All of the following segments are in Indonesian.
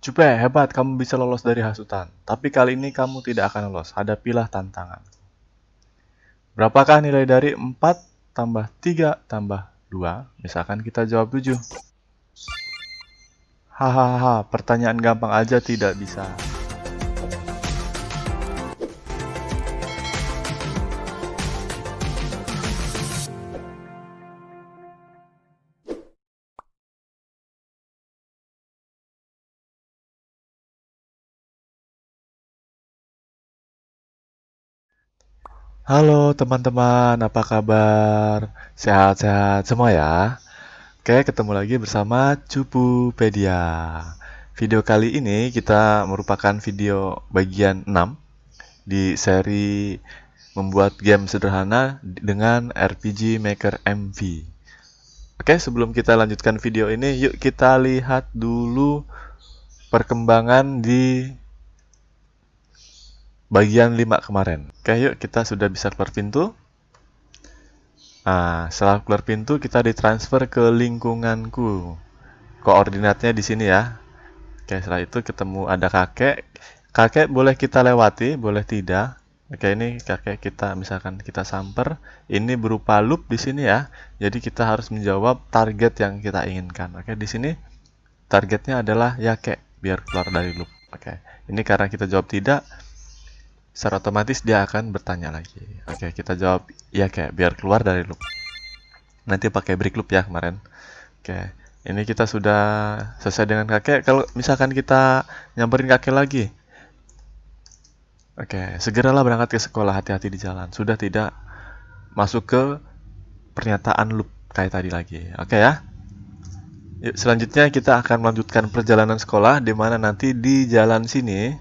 Cupe, hebat, kamu bisa lolos dari hasutan. Tapi kali ini kamu tidak akan lolos. Hadapilah tantangan. Berapakah nilai dari 4 tambah 3 tambah 2? Misalkan kita jawab 7. Hahaha, pertanyaan gampang aja tidak bisa. Halo teman-teman, apa kabar? Sehat-sehat semua ya? Oke, ketemu lagi bersama Cupupedia. Video kali ini kita merupakan video bagian 6 di seri membuat game sederhana dengan RPG Maker MV. Oke, sebelum kita lanjutkan video ini, yuk kita lihat dulu perkembangan di bagian 5 kemarin. Oke, yuk kita sudah bisa keluar pintu. Nah, setelah keluar pintu kita ditransfer ke lingkunganku. Koordinatnya di sini ya. Oke, setelah itu ketemu ada kakek. Kakek boleh kita lewati, boleh tidak. Oke, ini kakek kita misalkan kita samper. Ini berupa loop di sini ya. Jadi kita harus menjawab target yang kita inginkan. Oke, di sini targetnya adalah ya kek, biar keluar dari loop. Oke, ini karena kita jawab tidak, secara otomatis dia akan bertanya lagi. Oke, kita jawab ya kek, biar keluar dari loop. Nanti pakai break loop ya kemarin. Oke, ini kita sudah selesai dengan kakek. Kalau misalkan kita nyamperin kakek lagi, oke, segeralah berangkat ke sekolah, hati-hati di jalan. Sudah tidak masuk ke pernyataan loop kayak tadi lagi. Oke ya. Yuk, selanjutnya kita akan melanjutkan perjalanan sekolah di mana nanti di jalan sini,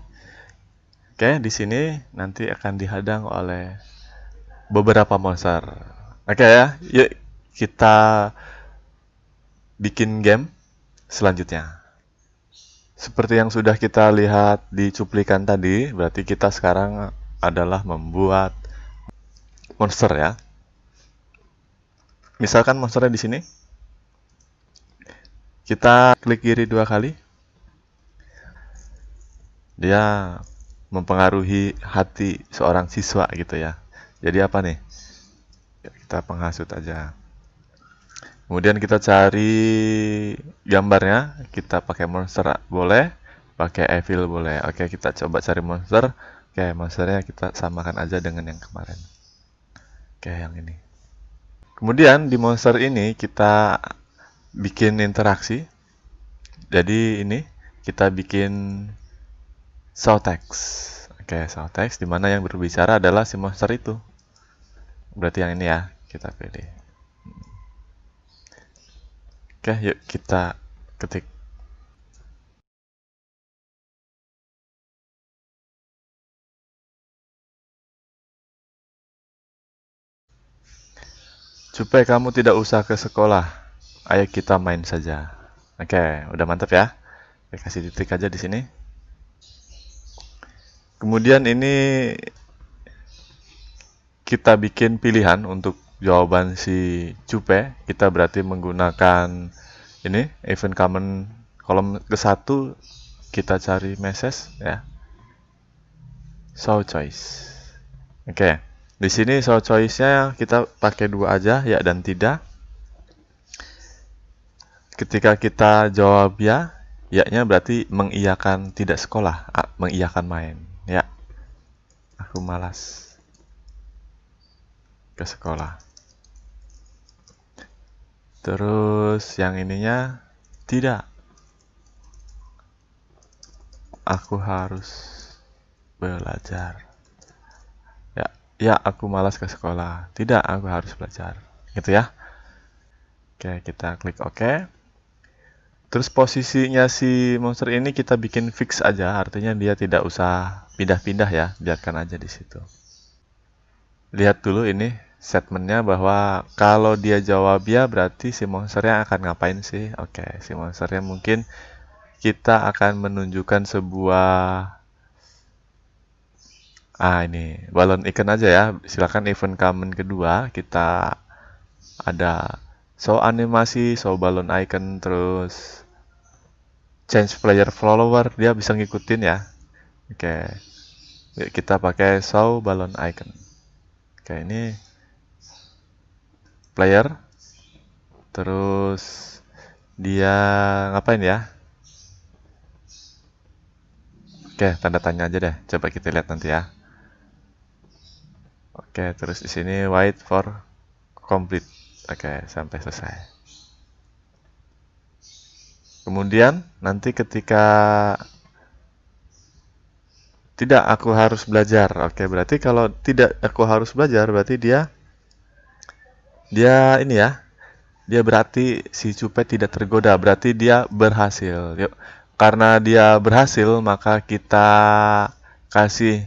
oke, di sini nanti akan dihadang oleh beberapa monster. Oke ya. Yuk kita bikin game selanjutnya. Seperti yang sudah kita lihat di cuplikan tadi, berarti kita sekarang adalah membuat monster ya. Misalkan monsternya di sini. Kita klik kiri 2 kali. Dia mempengaruhi hati seorang siswa gitu ya. Jadi apa nih? Kita penghasut aja. Kemudian kita cari gambarnya. Kita pakai monster boleh, pakai evil boleh. Oke, kita coba cari monster. Oke, monsternya kita samakan aja dengan yang kemarin. Oke, yang ini. Kemudian di monster ini kita bikin interaksi. Jadi ini kita bikin show text. Oke, show text di mana yang berbicara adalah si monster itu. Berarti yang ini ya, kita pilih. Oke, yuk kita ketik. Supaya kamu tidak usah ke sekolah. Ayo kita main saja. Oke, udah mantap ya. Oke, kasih titik aja di sini. Kemudian ini kita bikin pilihan untuk jawaban si Cupe. Kita berarti menggunakan ini event common kolom ke-1 kita cari message ya. Show choice. Oke. Di sini show choice-nya kita pakai 2 aja, ya dan tidak. Ketika kita jawab ya, ya-nya berarti mengiyakan tidak sekolah, mengiyakan main. Ya, aku malas ke sekolah. Terus yang ininya tidak. Aku harus belajar. Ya, aku malas ke sekolah. Tidak, aku harus belajar. Gitu ya. Oke, kita klik OK. Terus posisinya si monster ini kita bikin fix aja, artinya dia tidak usah pindah-pindah ya, biarkan aja di situ. Lihat dulu ini statementnya bahwa kalau dia jawab ya berarti si monsternya akan ngapain sih? Oke, si monsternya mungkin kita akan menunjukkan sebuah ini balon ikan aja ya. Silakan event common kedua kita ada show animasi, show balon icon, terus change player follower, dia bisa ngikutin ya. Oke. Yuk kita pakai show balloon icon. Oke, ini player. Terus dia ngapain ya? Oke, tanda tanya aja deh. Coba kita lihat nanti ya. Oke, terus di sini wait for complete. Oke, sampai selesai. Kemudian nanti ketika tidak aku harus belajar. Oke, berarti kalau tidak aku harus belajar berarti dia ini ya. Dia berarti si Cupet tidak tergoda, berarti dia berhasil. Yuk, karena dia berhasil, maka kita kasih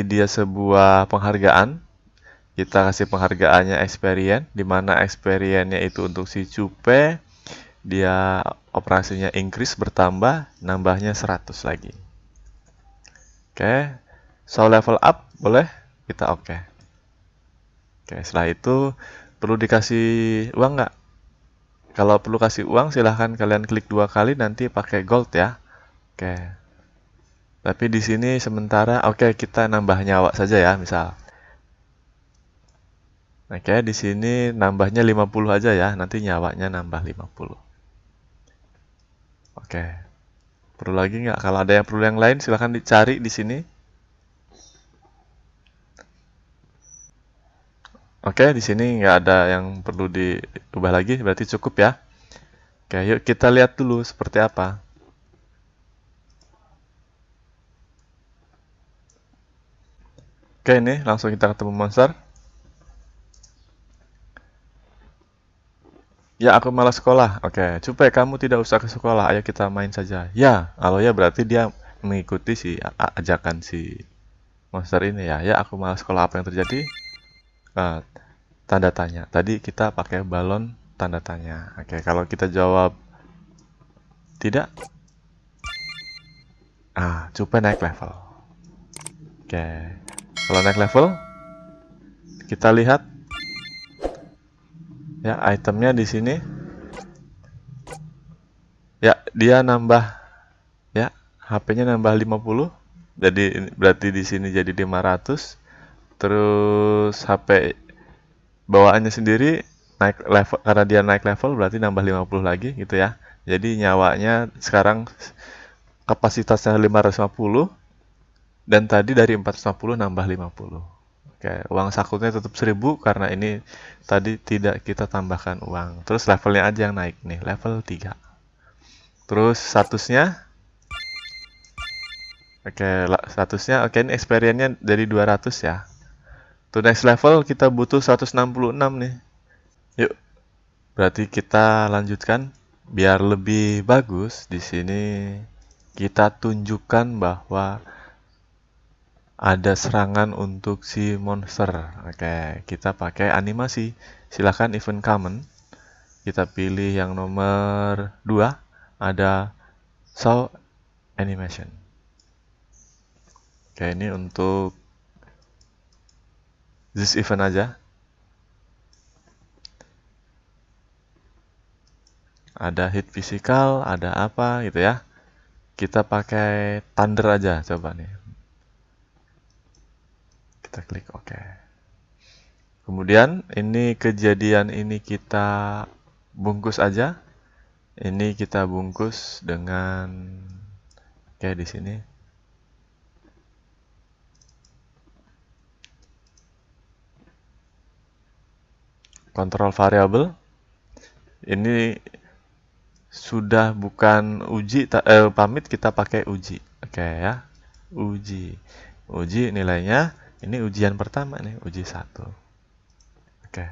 dia sebuah penghargaan. Kita kasih penghargaannya experience, di mana experience-nya itu untuk si Cupe, dia operasinya increase bertambah, nambahnya 100 lagi. Oke, so level up boleh? Kita oke. Oke, setelah itu perlu dikasih uang nggak? Kalau perlu kasih uang, silahkan kalian klik 2 kali, nanti pakai gold ya. Oke. Tapi di sini sementara, oke, kita nambah nyawa saja ya, misal. Oke, di sini nambahnya 50 aja ya, nanti nyawanya nambah 50. Oke. Perlu lagi nggak? Kalau ada yang perlu yang lain, silahkan dicari di sini. Oke, di sini nggak ada yang perlu diubah lagi, berarti cukup ya. Oke, yuk kita lihat dulu seperti apa. Oke, ini langsung kita ketemu monster. Ya, aku malas sekolah. Oke, Cupe, kamu tidak usah ke sekolah. Ayo kita main saja. Ya, kalau ya berarti dia mengikuti si ajakan si monster ini ya. Ya, aku malas sekolah. Apa yang terjadi? Tanda tanya. Tadi kita pakai balon tanda tanya. Oke, kalau kita jawab tidak, Cupe naik level. Oke, kalau naik level, kita lihat ya itemnya di sini. Ya, dia nambah ya, HP-nya nambah 50. Jadi berarti di sini jadi 500. Terus HP bawaannya sendiri naik level, karena dia naik level berarti nambah 50 lagi gitu ya. Jadi nyawanya sekarang kapasitasnya 550 dan tadi dari 450 nambah 50. Oke, uang sakunya tetap 1000 karena ini tadi tidak kita tambahkan uang. Terus levelnya aja yang naik nih, level 3. Terus statusnya, oke, ini experience-nya dari 200 ya. To next level kita butuh 166 nih. Yuk, berarti kita lanjutkan. Biar lebih bagus, di sini kita tunjukkan bahwa ada serangan untuk si monster. Oke, kita pakai animasi. Silahkan event common. Kita pilih yang nomor 2. Ada show animation. Oke, ini untuk this event aja. Ada hit physical, ada apa gitu ya. Kita pakai thunder aja coba nih. Kita klik OK. Kemudian ini kejadian ini kita bungkus aja. Ini kita bungkus dengan kayak di sini. Control variable. Ini sudah bukan uji pamit, kita pakai uji. Oke ya. Uji nilainya ini ujian pertama nih, uji 1. Oke.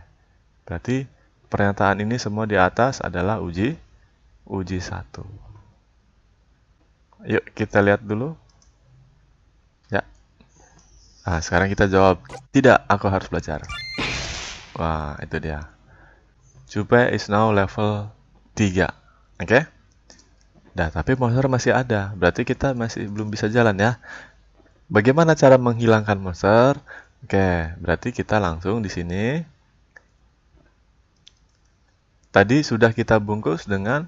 Berarti pernyataan ini semua di atas adalah uji 1. Yuk kita lihat dulu. Ya. Sekarang kita jawab, tidak, aku harus belajar. Wah, itu dia. Cupe is now level 3. Oke? Nah, tapi monster masih ada. Berarti kita masih belum bisa jalan ya. Bagaimana cara menghilangkan monster? Oke, berarti kita langsung di sini. Tadi sudah kita bungkus dengan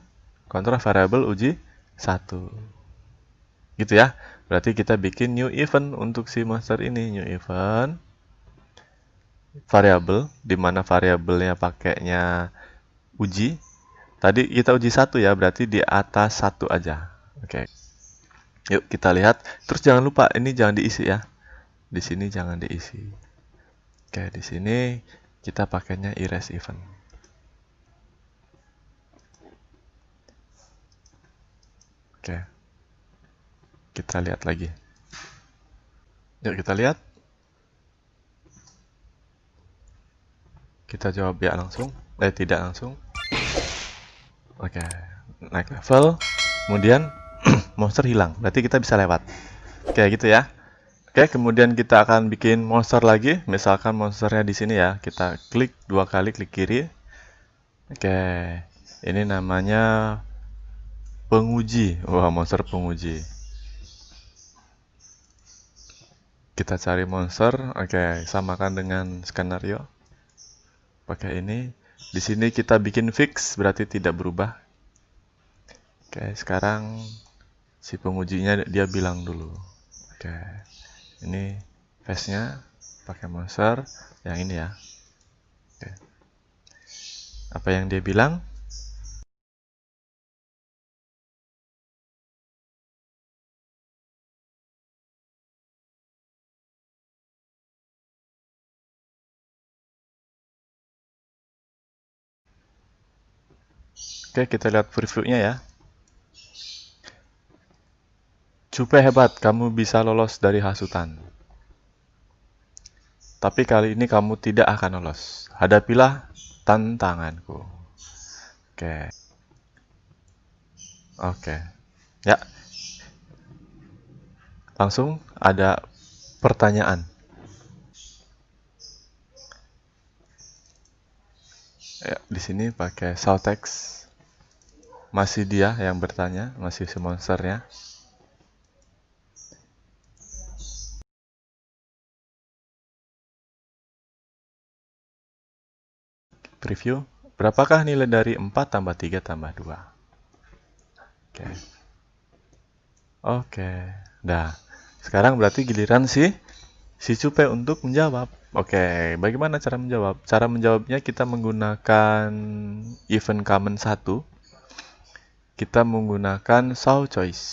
kontrol variabel uji 1. Gitu ya. Berarti kita bikin new event untuk si monster ini. New event variabel, di mana variabelnya pakainya uji. Tadi kita uji 1 ya, berarti di atas 1 aja. Oke. Yuk kita lihat. Terus jangan lupa ini jangan diisi ya. Di sini jangan diisi. Oke, di sini kita pakainya erase event. Oke. Kita lihat lagi. Yuk kita lihat. Kita jawab ya langsung. Tidak langsung. Oke. Naik level. Kemudian monster hilang. Berarti kita bisa lewat. Oke, gitu ya. Oke, kemudian kita akan bikin monster lagi. Misalkan monsternya di sini ya. Kita klik 2 kali, klik kiri. Oke. Ini namanya penguji. Wah, monster penguji. Kita cari monster. Oke, samakan dengan skenario. Pakai ini. Di sini kita bikin fix, berarti tidak berubah. Oke, sekarang si pengujinya dia bilang dulu. Oke. Ini face-nya pakai monster yang ini ya. Oke. Apa yang dia bilang? Oke, kita lihat preview-nya ya. Cupe hebat, kamu bisa lolos dari hasutan. Tapi kali ini kamu tidak akan lolos. Hadapilah tantanganku. Oke. Oke. Ya. Langsung ada pertanyaan. Ya, di sini pakai shout text. Masih dia yang bertanya, masih si monsternya. Preview. Berapakah nilai dari 4 tambah 3 tambah 2? Oke. Oke. Nah, sekarang berarti giliran si Cupe untuk menjawab. Oke, bagaimana cara menjawab? Cara menjawabnya kita menggunakan event common 1. Kita menggunakan show choice.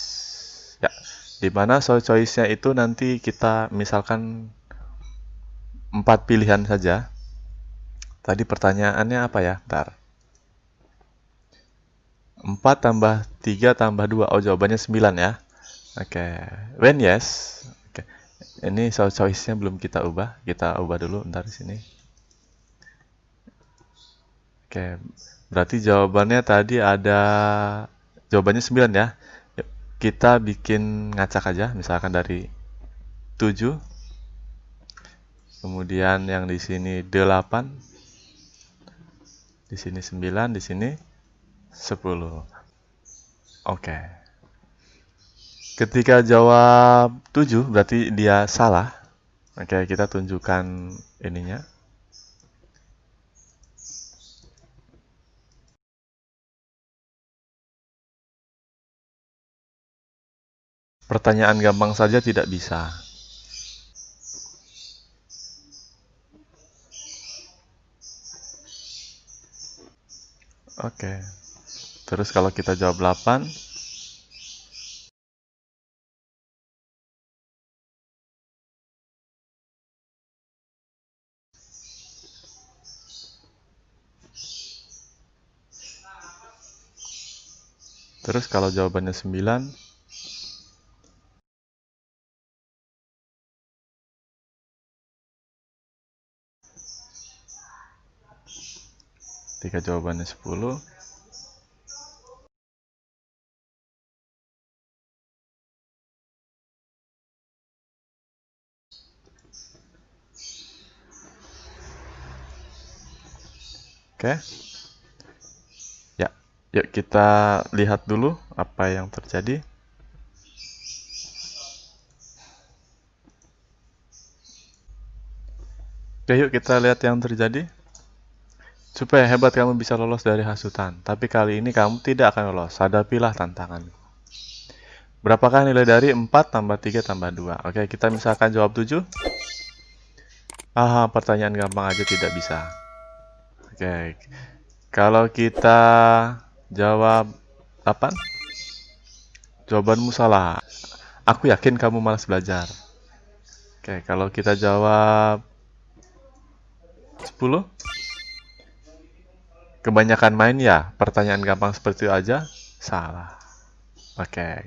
Ya, dimana show choice-nya itu nanti kita misalkan 4 pilihan saja. Tadi pertanyaannya apa ya? Bentar. 4 tambah 3 tambah 2. Oh, jawabannya 9 ya. Oke. When yes. Oke. Ini show choice-nya belum kita ubah. Kita ubah dulu bentar di sini. Oke. Berarti jawabannya tadi ada jawabannya 9 ya. Yuk, kita bikin ngacak aja misalkan dari 7. Kemudian yang di sini 8. Di sini 9, di sini 10. Oke. Ketika jawab 7 berarti dia salah. Oke, kita tunjukkan ininya. Pertanyaan gampang saja tidak bisa. Oke. Terus kalau kita jawab 8, terus kalau jawabannya 9, ketika jawabannya 10, oke. Ya, yuk kita lihat dulu apa yang terjadi. Oke, yuk kita lihat yang terjadi. Supaya hebat kamu bisa lolos dari hasutan. Tapi kali ini kamu tidak akan lolos. Hadapilah tantangan. Berapakah nilai dari 4 tambah 3 tambah 2? Oke, kita misalkan jawab 7. Pertanyaan gampang aja tidak bisa. Oke, kalau kita jawab 8, jawabanmu salah. Aku yakin kamu malas belajar. Oke, kalau kita jawab 10, kebanyakan main ya. Pertanyaan gampang seperti itu aja, salah. Oke,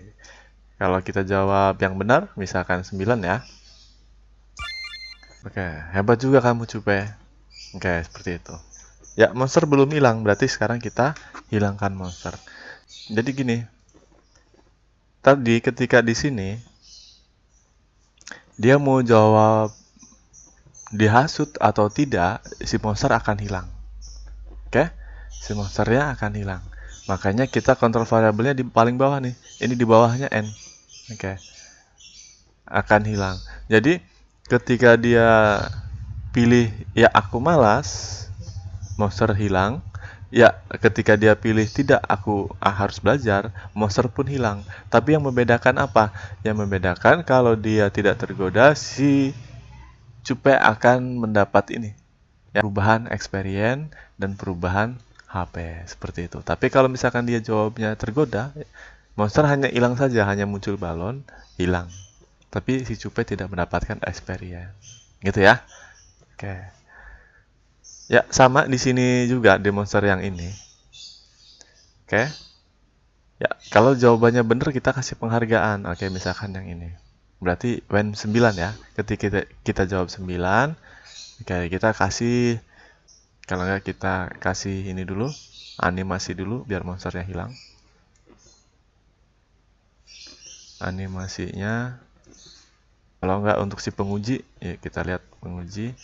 kalau kita jawab yang benar, misalkan 9 ya. Oke, hebat juga kamu Cupe. Oke, seperti itu. Ya, monster belum hilang, berarti sekarang kita hilangkan monster. Jadi gini, tadi ketika di sini dia mau jawab dihasut atau tidak, si monster akan hilang. Oke, si monsternya akan hilang. Makanya kita kontrol variabelnya di paling bawah nih. Ini di bawahnya n. Oke, akan hilang. Jadi ketika dia pilih ya aku malas, monster hilang. Ya, ketika dia pilih tidak, aku harus belajar, monster pun hilang. Tapi yang membedakan apa? Yang membedakan kalau dia tidak tergoda, si Cupe akan mendapat ini, ya, perubahan experience dan perubahan HP, seperti itu. Tapi kalau misalkan dia jawabnya tergoda, monster hanya hilang saja, hanya muncul balon, hilang. Tapi si Cupe tidak mendapatkan experience. Gitu ya. Oke. Ya, sama di sini juga di monster yang ini. Oke. Ya, kalau jawabannya benar kita kasih penghargaan. Oke, misalkan yang ini. Berarti when 9 ya. Ketika kita jawab 9, oke, kita kasih, kalau enggak kita kasih ini dulu, animasi dulu biar monsternya hilang. Animasinya, kalau enggak untuk si penguji, ya kita lihat penguji.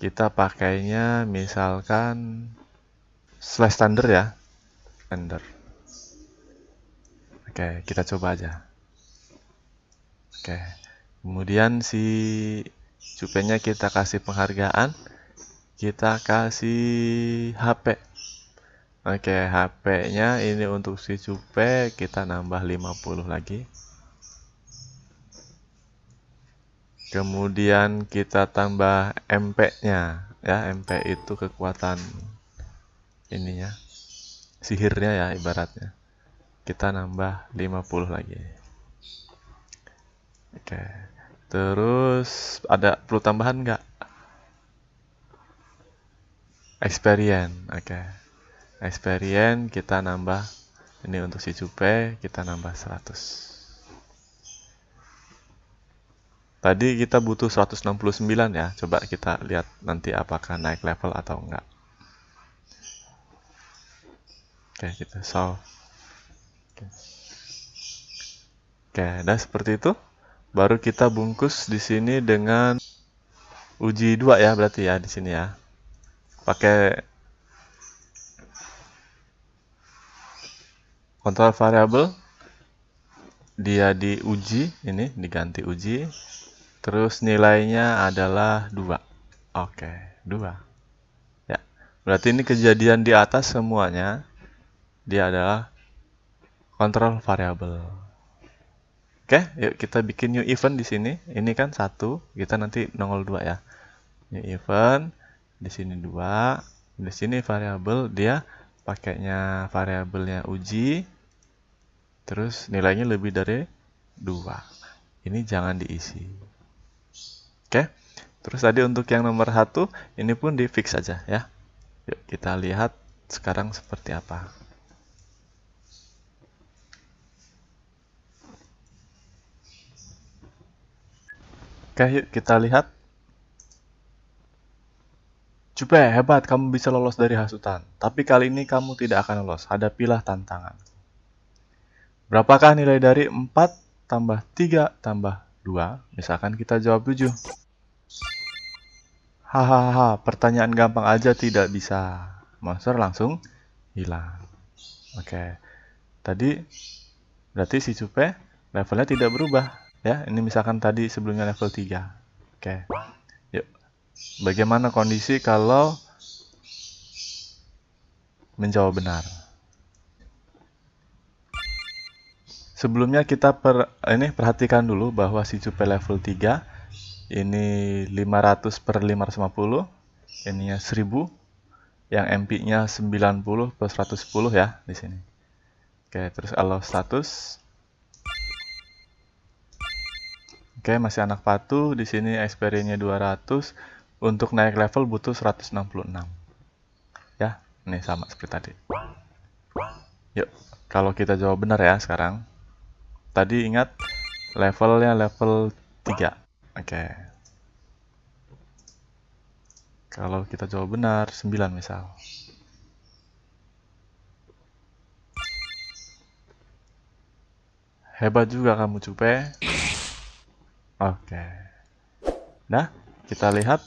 Kita pakainya misalkan slash standard ya. Standard. Oke, kita coba aja. Oke. Kemudian si Cupenya kita kasih penghargaan. Kita kasih HP. Oke, HP-nya ini untuk si Cupe kita nambah 50 lagi. Kemudian kita tambah MP-nya, ya, MP itu kekuatan ininya, sihirnya ya ibaratnya. Kita nambah 50 lagi. Oke. Terus ada perlu tambahan nggak? Experience. Oke. Experience kita nambah, ini untuk si Cupe kita nambah 100. Tadi kita butuh 169 ya. Coba kita lihat nanti apakah naik level atau enggak. Oke, kita solve. Oke, dan seperti itu. Baru kita bungkus di sini dengan uji 2 ya, berarti ya di sini ya. Pakai kontrol variabel, dia diuji, ini diganti uji. Terus nilainya adalah 2. Oke, 2. Ya, berarti ini kejadian di atas semuanya. Dia adalah kontrol variabel. Oke, yuk kita bikin new event di sini. Ini kan 1, kita nanti nongol 2 ya. New event, di sini 2. Di sini variabel, dia pakainya variabelnya uji. Terus nilainya lebih dari 2. Ini jangan diisi. Oke, terus tadi untuk yang nomor 1, ini pun di fix aja ya. Yuk kita lihat sekarang seperti apa. Oke, yuk kita lihat. Cupe, hebat, kamu bisa lolos dari hasutan. Tapi kali ini kamu tidak akan lolos. Hadapilah tantangan. Berapakah nilai dari 4 tambah 3 tambah 2? Misalkan kita jawab 7. Hahaha, pertanyaan gampang aja tidak bisa. Monster langsung hilang. Oke. Tadi berarti si Cupe levelnya tidak berubah. Ya, ini misalkan tadi sebelumnya level 3. Oke. Yuk. Bagaimana kondisi kalau menjawab benar. Sebelumnya kita perhatikan dulu bahwa si Cupe level 3 ini 500 per 550, ininya 1000, yang MP-nya 90 plus 110 ya di sini. Oke, terus allow status. Oke, masih anak patuh. Di sini experience-nya 200. Untuk naik level butuh 166. Ya, ini sama seperti tadi. Yuk, kalau kita jawab benar ya sekarang. Tadi ingat levelnya level 3. Oke. Kalau kita jawab benar 9 misal. Hebat juga kamu, Cupe. Oke. Nah, kita lihat.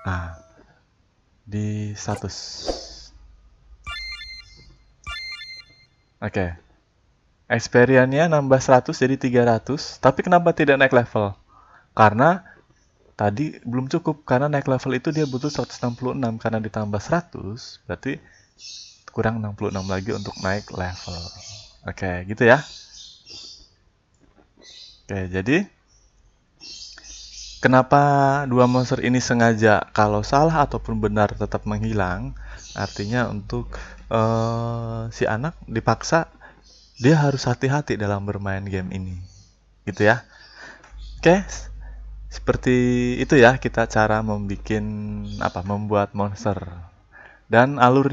Nah, di status. Oke. Experience-nya nambah 100 jadi 300. Tapi kenapa tidak naik level? Karena tadi belum cukup. Karena naik level itu dia butuh 166. Karena ditambah 100, berarti kurang 66 lagi untuk naik level. Oke, gitu ya. Oke, jadi kenapa dua monster ini sengaja kalau salah ataupun benar tetap menghilang? Artinya untuk si anak dipaksa dia harus hati-hati dalam bermain game ini. Gitu ya. Oke, seperti itu ya kita cara membuat monster. Dan alur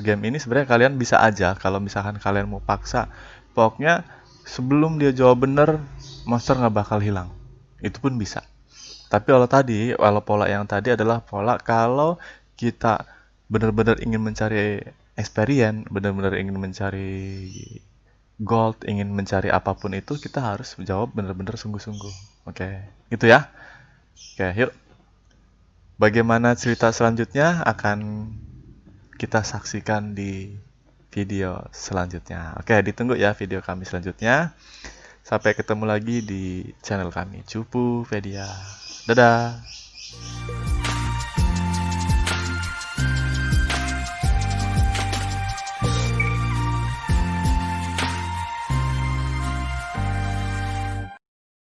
game ini sebenarnya kalian bisa aja kalau misalkan kalian mau paksa. Pokoknya sebelum dia jawab bener, monster nggak bakal hilang. Itu pun bisa. Tapi kalau pola yang tadi adalah pola kalau kita benar-benar ingin mencari experience, benar-benar ingin mencari gold, ingin mencari apapun itu, kita harus menjawab benar-benar sungguh-sungguh. Oke, gitu ya. Oke, yuk. Bagaimana cerita selanjutnya akan kita saksikan di video selanjutnya. Oke, ditunggu ya video kami selanjutnya. Sampai ketemu lagi di channel kami, Cupupedia. Dadah!